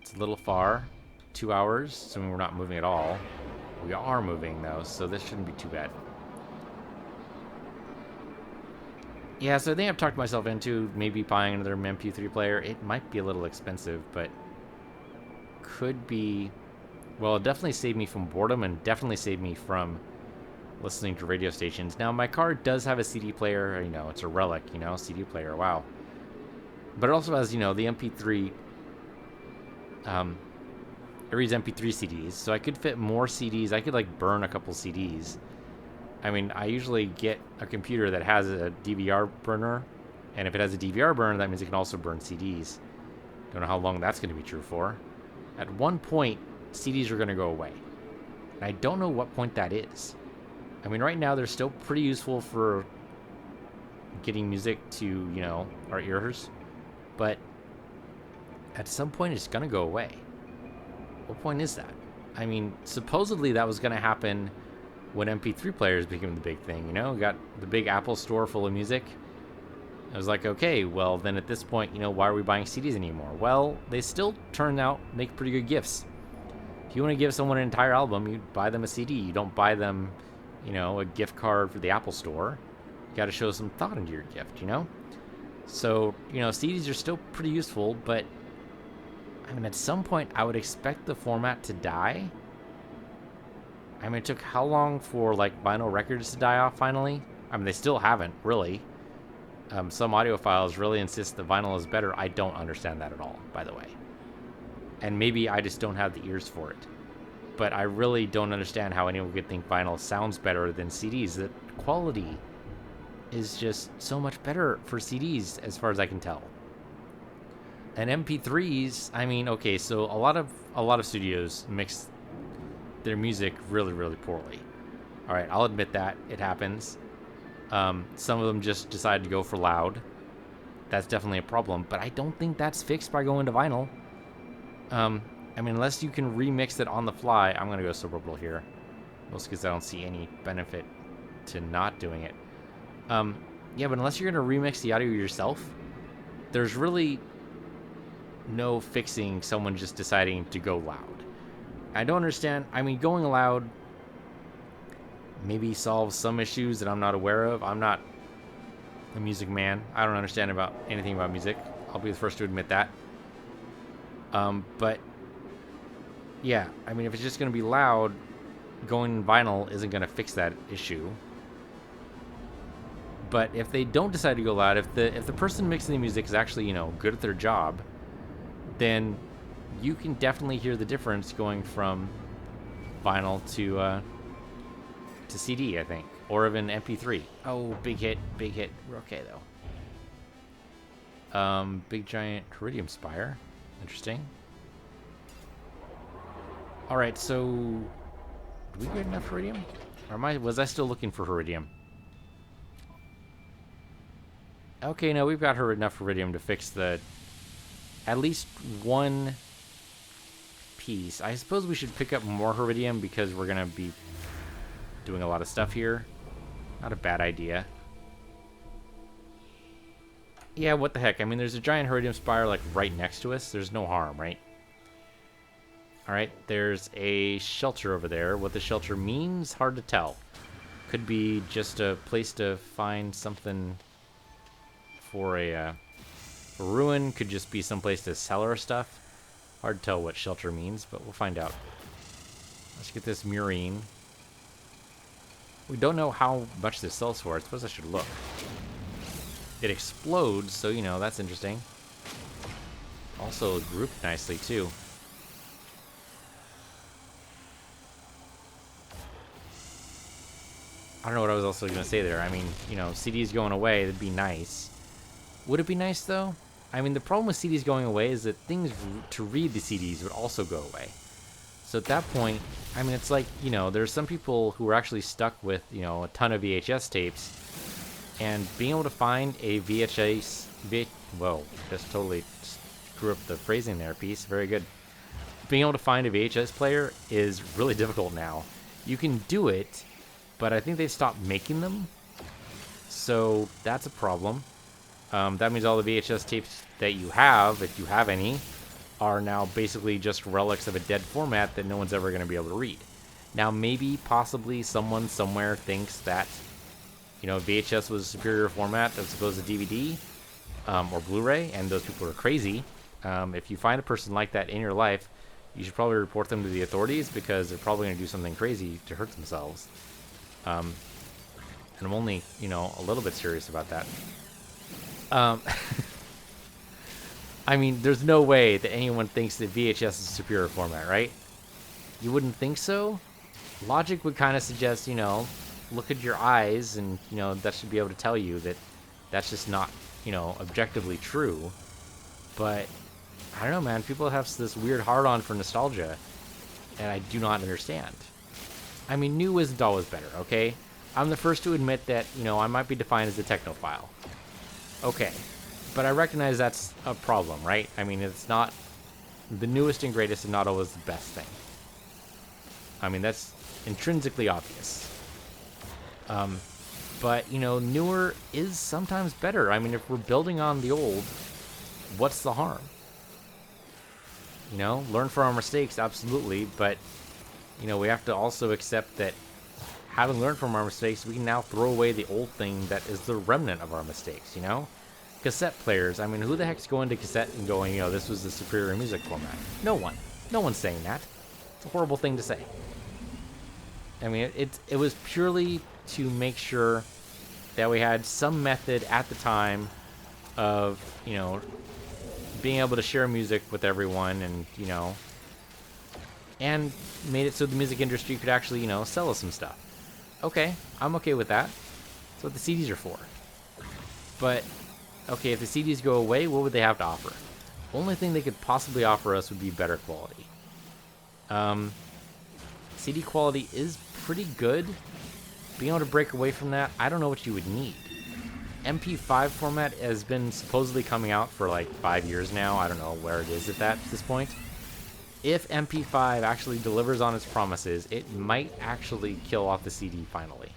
It's a little far. 2 hours, assuming we're not moving at all. We are moving, though, so this shouldn't be too bad. Yeah, so I think I've talked myself into maybe buying another MP3 player. It might be a little expensive, but could be... Well, it'll definitely save me from boredom and definitely save me from listening to radio stations. Now, my car does have a CD player. You know, it's a relic, you know, CD player. Wow. But it also has, you know, the MP3... it reads MP3 CDs, so I could fit more CDs. I could, like, burn a couple CDs. I mean, I usually get a computer that has a DVR burner, and if it has a DVR burner, that means it can also burn CDs. Don't know how long that's going to be true for. At one point, CDs are going to go away. And I don't know what point that is. I mean, right now, they're still pretty useful for getting music to, you know, our ears. But at some point, it's going to go away. What point is that? I mean, supposedly that was going to happen when MP3 players became the big thing, you know? We got the big Apple store full of music. I was like, okay, well, then at this point, you know, why are we buying CDs anymore? Well, they still turn out, make pretty good gifts. If you want to give someone an entire album, you buy them a CD. You don't buy them, you know, a gift card for the Apple store. You got to show some thought into your gift, you know? So, you know, CDs are still pretty useful, but, I mean, at some point, I would expect the format to die. I mean, it took how long for, like, vinyl records to die off finally? I mean, they still haven't, really. Some audiophiles really insist that vinyl is better. I don't understand that at all, by the way. And maybe I just don't have the ears for it. But I really don't understand how anyone could think vinyl sounds better than CDs. The quality is just so much better for CDs, as far as I can tell. And MP3s, I mean, okay, so a lot of studios mix their music really, really poorly. All right, I'll admit that. It happens. Some of them just decide to go for loud. That's definitely a problem, but I don't think that's fixed by going to vinyl. I mean, unless you can remix it on the fly, I'm going to go suburbital here. Mostly because I don't see any benefit to not doing it. Yeah, but unless you're going to remix the audio yourself, there's really no fixing someone just deciding to go loud. I don't understand. I mean, going loud maybe solves some issues that I'm not aware of. I'm not a music man. I don't understand about anything about music. I'll be the first to admit that. But yeah, I mean, if it's just going to be loud, going vinyl isn't going to fix that issue. But if they don't decide to go loud, if the person mixing the music is actually, you know, good at their job, then you can definitely hear the difference going from vinyl to CD, I think, or even MP3. Oh, big hit. We're okay though. Big giant iridium spire. Interesting. All right, so do we get enough iridium? Or was I still looking for iridium? Okay, no, we've got enough iridium to fix at least one piece. I suppose we should pick up more iridium because we're going to be doing a lot of stuff here. Not a bad idea. Yeah, what the heck? I mean, there's a giant iridium spire like right next to us. There's no harm, right? All right, there's a shelter over there. What the shelter means, hard to tell. Could be just a place to find something for a ruin. Could just be some place to sell our stuff. Hard to tell what shelter means, but we'll find out. Let's get this murine. We don't know how much this sells for. I suppose I should look. It explodes, so, you know, that's interesting. Also grouped nicely, too. I don't know what I was also going to say there. I mean, you know, CDs going away, that'd be nice. Would it be nice, though? I mean, the problem with CDs going away is that things to read the CDs would also go away. So at that point, I mean, it's like, you know, there's some people who are actually stuck with, you know, a ton of VHS tapes. And being able to find a whoa, just totally screw up the phrasing there, piece. Very good. Being able to find a VHS player is really difficult now. You can do it, but I think they stopped making them. So that's a problem. That means all the VHS tapes that you have, if you have any, are now basically just relics of a dead format that no one's ever going to be able to read. Now, maybe, possibly, someone somewhere thinks that, you know, VHS was a superior format as opposed to DVD or Blu-ray, and those people are crazy. If you find a person like that in your life, you should probably report them to the authorities because they're probably going to do something crazy to hurt themselves. And I'm only, you know, a little bit serious about that. I mean, there's no way that anyone thinks that VHS is a superior format, right? You wouldn't think so? Logic would kind of suggest, you know, look at your eyes and, you know, that should be able to tell you that that's just not, you know, objectively true. But, I don't know, man. People have this weird hard-on for nostalgia, and I do not understand. I mean, new isn't always better, okay? I'm the first to admit that, you know, I might be defined as a technophile. Okay. But I recognize that's a problem, right? I mean, it's not... The newest and greatest is not always the best thing. I mean, that's intrinsically obvious. But, you know, newer is sometimes better. I mean, if we're building on the old, what's the harm? You know, learn from our mistakes, absolutely. But, you know, we have to also accept that having learned from our mistakes, we can now throw away the old thing that is the remnant of our mistakes, you know? Cassette players, I mean, who the heck's going to cassette and going, you know, this was the superior music format? No one. No one's saying that. It's a horrible thing to say. I mean, it was purely to make sure that we had some method at the time of, you know, being able to share music with everyone and, you know, and made it so the music industry could actually, you know, sell us some stuff. Okay, I'm okay with that. That's what the CDs are for. But... okay, if the CDs go away, what would they have to offer? Only thing they could possibly offer us would be better quality. CD quality is pretty good. Being able to break away from that, I don't know what you would need. MP5 format has been supposedly coming out for like 5 years now. I don't know where it is at this point. If MP5 actually delivers on its promises, it might actually kill off the CD finally.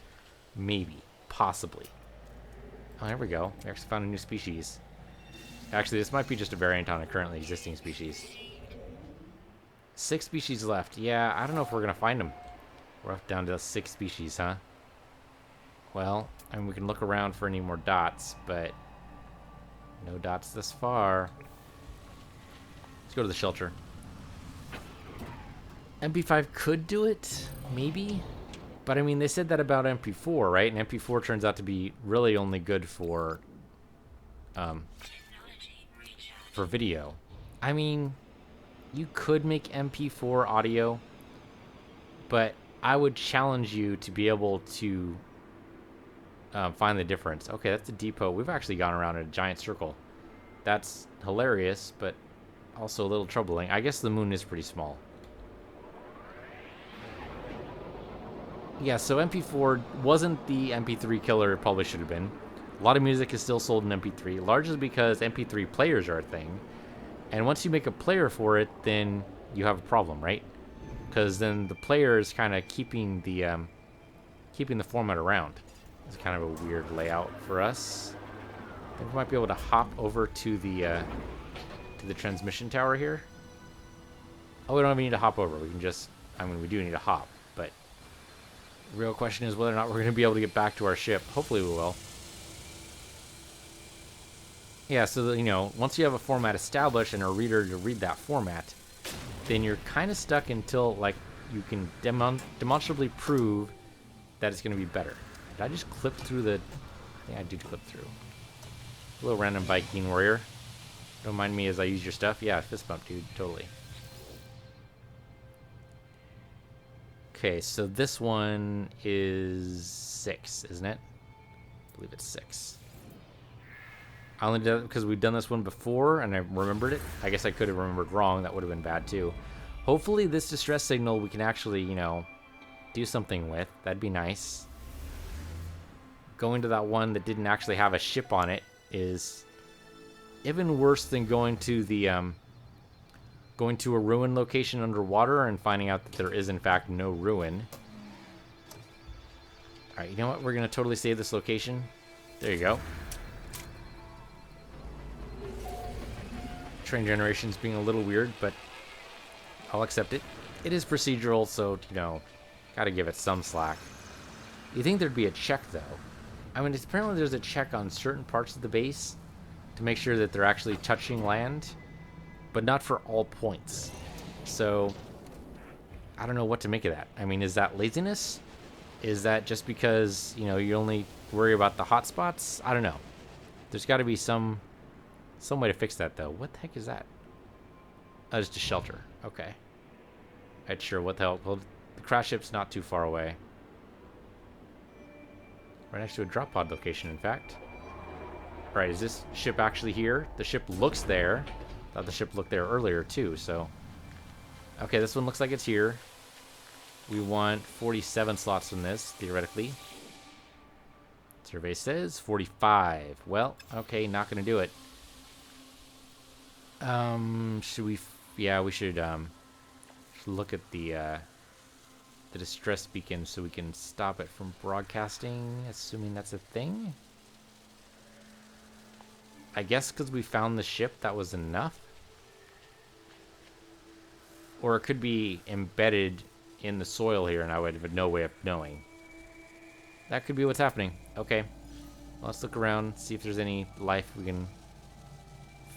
Maybe. Possibly. Oh, there we go. We actually found a new species. Actually, this might be just a variant on a currently existing species. 6 species left. Yeah, I don't know if we're going to find them. We're up down to 6 species, huh? Well, I mean, we can look around for any more dots, but no dots this far. Let's go to the shelter. MP5 could do it, maybe. But, I mean, they said that about MP4, right? And MP4 turns out to be really only good for video. I mean, you could make MP4 audio, but I would challenge you to be able to find the difference. Okay, that's a depot. We've actually gone around in a giant circle. That's hilarious, but also a little troubling. I guess the moon is pretty small. Yeah, so MP4 wasn't the MP3 killer it probably should have been. A lot of music is still sold in MP3, largely because MP3 players are a thing. And once you make a player for it, then you have a problem, right? Because then the player is kind of keeping the format around. It's kind of a weird layout for us. I think we might be able to hop over to the transmission tower here. Oh, we don't even need to hop over. We can just, I mean, we do need to hop, but the real question is whether or not we're going to be able to get back to our ship. Hopefully we will. Yeah, so, you know, once you have a format established and a reader to read that format, then you're kind of stuck until, like, you can demonstrably prove that it's going to be better. Did I just clip through the... I think I did clip through. A little random Viking warrior. Don't mind me as I use your stuff. Yeah, fist bump, dude. Totally. Okay, so this one is 6, isn't it? I believe it's 6. I only did it because we've done this one before and I remembered it. I guess I could have remembered wrong. That would have been bad too. Hopefully this distress signal we can actually, you know, do something with. That'd be nice. Going to that one that didn't actually have a ship on it is even worse than going to the going to a ruin location underwater and finding out that there is in fact no ruin. Alright, you know what? We're gonna totally save this location. There you go. Train generation's being a little weird, but I'll accept it. It is procedural, so, you know, gotta give it some slack. You think there'd be a check, though. I mean, apparently there's a check on certain parts of the base to make sure that they're actually touching land, but not for all points. So, I don't know what to make of that. I mean, is that laziness? Is that just because, you know, you only worry about the hot spots? I don't know. There's got to be some way to fix that, though. What the heck is that? Oh, it's just a shelter. Okay. Alright, sure. What the hell? Well, the crash ship's not too far away. Right next to a drop pod location, in fact. Alright, is this ship actually here? The ship looks there. Thought the ship looked there earlier, too, so... Okay, this one looks like it's here. We want 47 slots from this, theoretically. Survey says 45. Well, okay, not gonna do it. Should we... Yeah, we should look at the distress beacon so we can stop it from broadcasting, assuming that's a thing. I guess because we found the ship, that was enough. Or it could be embedded in the soil here, and I would have no way of knowing. That could be what's happening. Okay. Well, let's look around, see if there's any life we can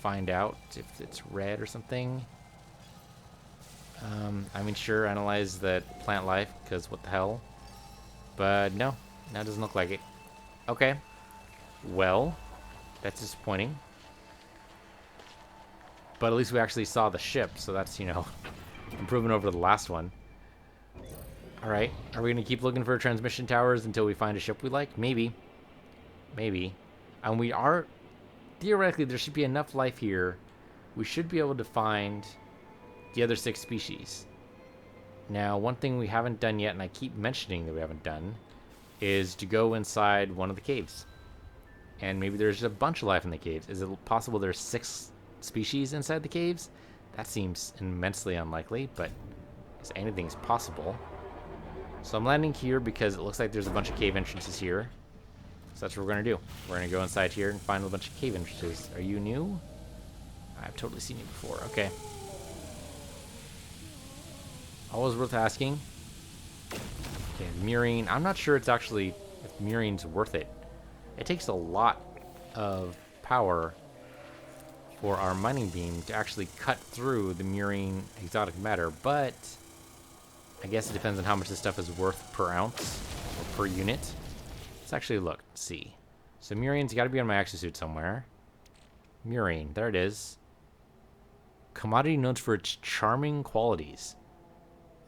find out. If it's red or something. I mean, sure, analyze that plant life, because what the hell. But no, that doesn't look like it. Okay. Well, that's disappointing. But at least we actually saw the ship, so that's, you know, improvement over the last one. Alright, are we going to keep looking for transmission towers until we find a ship we like? Maybe. Maybe. And we are... Theoretically, there should be enough life here. We should be able to find the other 6 species. Now, one thing we haven't done yet, and I keep mentioning that we haven't done, is to go inside one of the caves. And maybe there's a bunch of life in the caves. Is it possible there's 6 species inside the caves? That seems immensely unlikely, but anything's possible. So I'm landing here because it looks like there's a bunch of cave entrances here. So that's what we're going to do. We're going to go inside here and find a bunch of cave entrances. Are you new? I've totally seen you before. Okay. Always worth asking. Okay, mirroring. I'm not sure it's actually, if mirroring's worth it. It takes a lot of power for our mining beam to actually cut through the mirroring exotic matter, but I guess it depends on how much this stuff is worth per ounce or per unit. Let's actually look, see. So mirroring's got to be on my exosuit somewhere. Mirroring, there it is. Commodity notes for its charming qualities.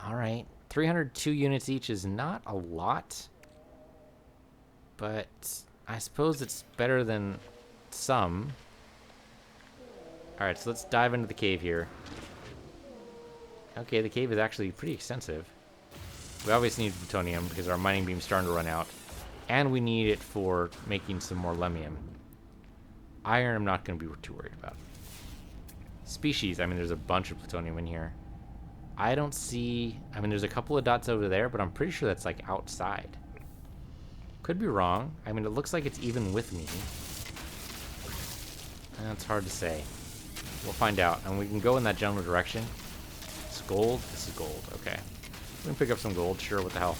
Alright, 302 units each is not a lot, but I suppose it's better than some. Alright, so let's dive into the cave here. Okay, the cave is actually pretty extensive. We obviously need plutonium because our mining beam's starting to run out. And we need it for making some more lemium. Iron, I'm not going to be too worried about. Species, I mean, there's a bunch of plutonium in here. I don't see... I mean, there's a couple of dots over there, but I'm pretty sure that's, like, outside. Could be wrong. I mean, it looks like it's even with me. That's hard to say. We'll find out. And we can go in that general direction. It's gold. This is gold. Okay. We can pick up some gold. Sure, what the hell.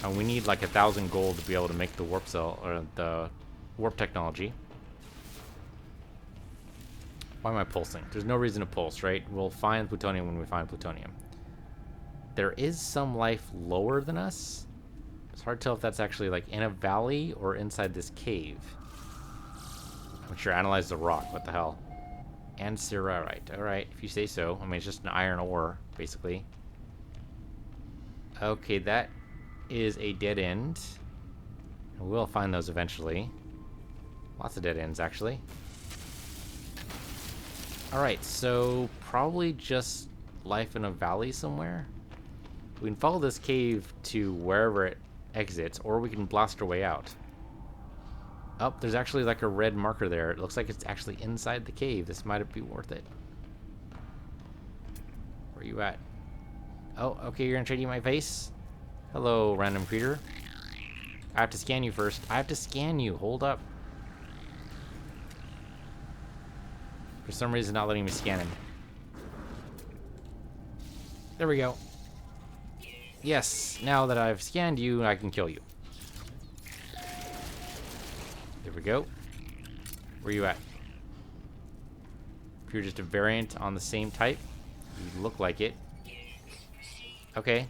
And we need, like, 1,000 gold to be able to make the warp cell, or the warp technology. Why am I pulsing? There's no reason to pulse, right? We'll find plutonium when we find plutonium. There is some life lower than us. It's hard to tell if that's actually like in a valley or inside this cave. I'm sure analyze the rock. What the hell? And Ancirite. Alright, if you say so. I mean, it's just an iron ore, basically. Okay, that is a dead end. We'll find those eventually. Lots of dead ends, actually. Alright, so probably just life in a valley somewhere. We can follow this cave to wherever it exits, or we can blast our way out. Oh, there's actually like a red marker there. It looks like it's actually inside the cave. This might be worth it. Where are you at? Oh, okay, you're gonna trade you my face? Hello, random creature. I have to scan you first. I have to scan you. Hold up. For some reason, not letting me scan him. There we go. Yes, now that I've scanned you, I can kill you. There we go. Where are you at? If you're just a variant on the same type, you look like it. Okay.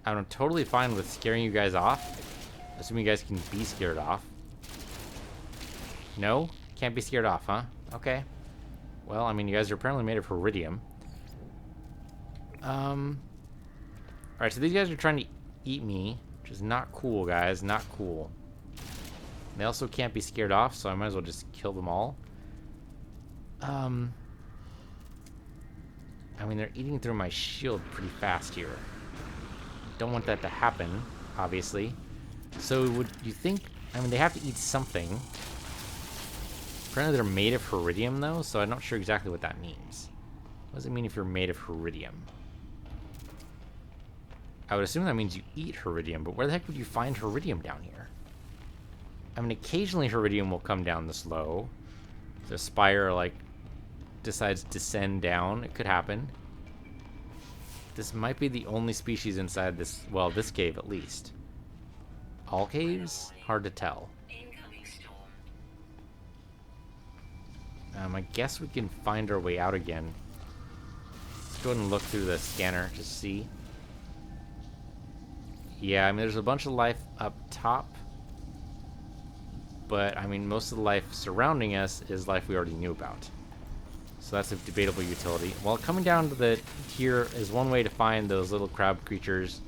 I'm totally fine with scaring you guys off. Assuming you guys can be scared off. No? Can't be scared off, huh? Okay. Well, I mean, you guys are apparently made of iridium. Alright, so these guys are trying to eat me, which is not cool, guys. Not cool. They also can't be scared off, so I might as well just kill them all. I mean, they're eating through my shield pretty fast here. Don't want that to happen, obviously. So would you think... I mean, they have to eat something. Apparently they're made of iridium, though, so I'm not sure exactly what that means. What does it mean if you're made of iridium? I would assume that means you eat iridium, but where the heck would you find iridium down here? I mean, occasionally iridium will come down this low. The spire, like, decides to descend down. It could happen. This might be the only species inside this, well, this cave at least. All caves? Hard to tell. I guess we can find our way out again. Let's go ahead and look through the scanner to see. Yeah, I mean, there's a bunch of life up top. But, I mean, most of the life surrounding us is life we already knew about. So that's a debatable utility. Well, coming down to the here is one way to find those little crab creatures.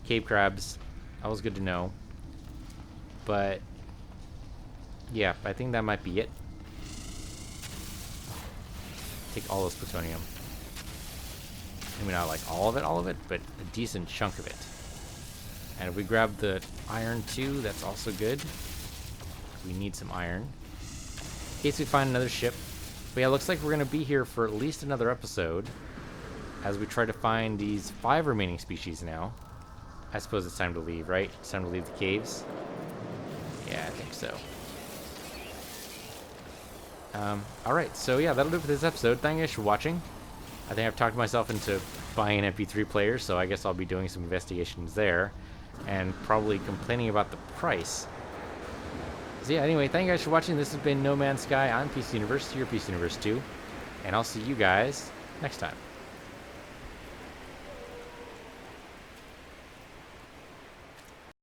Cave crabs. That was good to know. But, yeah, I think that might be it. Take all this plutonium. Maybe not like all of it, but a decent chunk of it. And if we grab the iron too, that's also good. We need some iron. In case we find another ship. But yeah, looks like we're going to be here for at least another episode. As we try to find these 5 remaining species now. I suppose it's time to leave, right? It's time to leave the caves. Yeah, I think so. Alright, so yeah, that'll do it for this episode. Thank you guys for watching. I think I've talked myself into buying an MP3 player, so I guess I'll be doing some investigations there. And probably complaining about the price. So yeah, anyway, thank you guys for watching. This has been No Man's Sky. I'm Peace Universe, you're Peace Universe 2. And I'll see you guys next time.